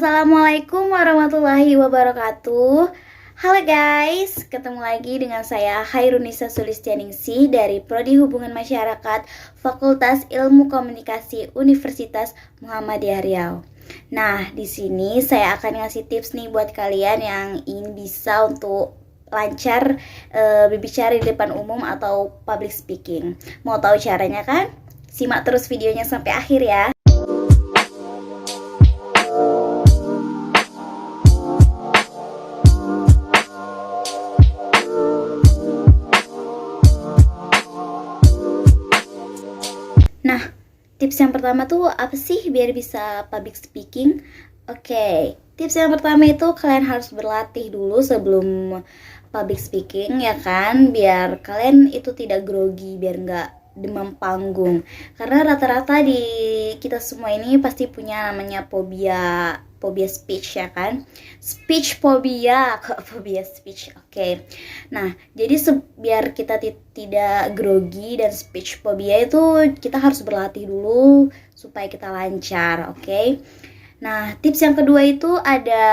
Assalamualaikum warahmatullahi wabarakatuh. Halo guys, ketemu lagi dengan saya Hairunisa Sulistianingsih dari Prodi Hubungan Masyarakat Fakultas Ilmu Komunikasi Universitas Muhammadiyah Riau. Nah, di sini saya akan ngasih tips nih buat kalian yang ingin bisa untuk lancar berbicara di depan umum atau public speaking. Mau tahu caranya kan? Simak terus videonya sampai akhir ya. Nah, tips yang pertama tuh apa sih biar bisa public speaking? Oke, tips yang pertama itu kalian harus berlatih dulu sebelum public speaking ya kan, biar kalian itu tidak grogi, biar nggak demam panggung. Karena rata-rata di kita semua ini pasti punya namanya fobia speech ya kan, speech phobia kok fobia speech. Oke. Nah, jadi biar kita tidak grogi dan speech phobia itu kita harus berlatih dulu supaya kita lancar, oke? Nah, tips yang kedua itu ada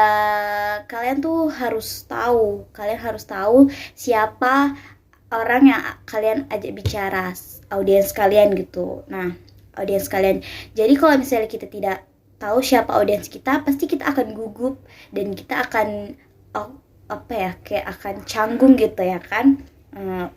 kalian harus tahu siapa orang yang kalian ajak bicara, audiens kalian gitu. Nah, audiens kalian. Jadi kalau misalnya kita tidak tahu siapa audiens kita, pasti kita akan gugup dan kita akan kayak akan canggung gitu ya kan.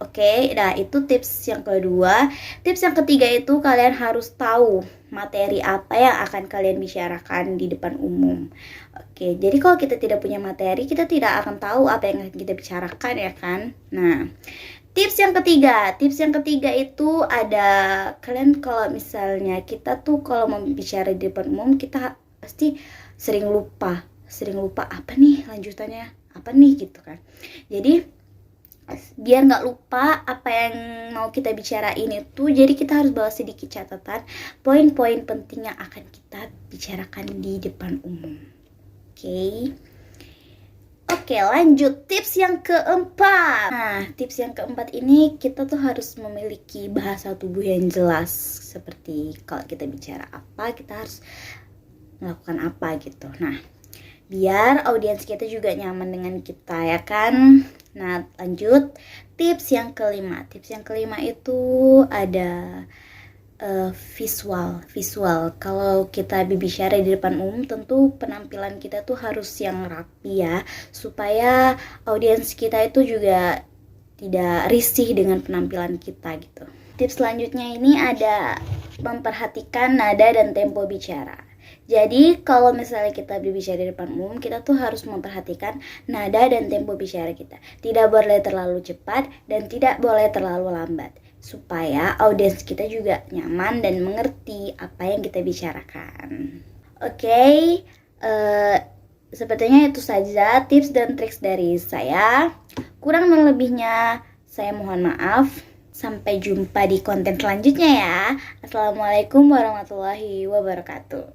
Oke. Nah itu tips yang kedua. Tips yang ketiga itu kalian harus tahu materi apa yang akan kalian bicarakan di depan umum. Oke, jadi kalau kita tidak punya materi, kita tidak akan tahu apa yang akan kita bicarakan ya kan. Nah, tips yang ketiga itu ada, kalian kalau misalnya kita tuh kalau mau bicara di depan umum, kita pasti sering lupa apa nih lanjutannya, apa nih gitu kan. Jadi biar nggak lupa apa yang mau kita bicarain itu, jadi kita harus bawa sedikit catatan poin-poin penting yang akan kita bicarakan di depan umum. Oke, lanjut tips yang keempat. Nah, tips yang keempat ini kita tuh harus memiliki bahasa tubuh yang jelas. Seperti kalau kita bicara apa, kita harus melakukan apa gitu. Nah, biar audiens kita juga nyaman dengan kita ya kan. Nah, lanjut tips yang kelima. Tips yang kelima itu ada visual. Kalau kita berbicara di depan umum, tentu penampilan kita tuh harus yang rapi ya, supaya audiens kita itu juga tidak risih dengan penampilan kita gitu. Tips selanjutnya ini ada memperhatikan nada dan tempo bicara. Jadi kalau misalnya kita berbicara di depan umum, kita tuh harus memperhatikan nada dan tempo bicara kita. Tidak boleh terlalu cepat dan tidak boleh terlalu lambat, supaya audiens kita juga nyaman dan mengerti apa yang kita bicarakan. Oke, sepertinya itu saja tips dan trik dari saya. Kurang dan lebihnya saya mohon maaf. Sampai jumpa di konten selanjutnya ya. Assalamualaikum warahmatullahi wabarakatuh.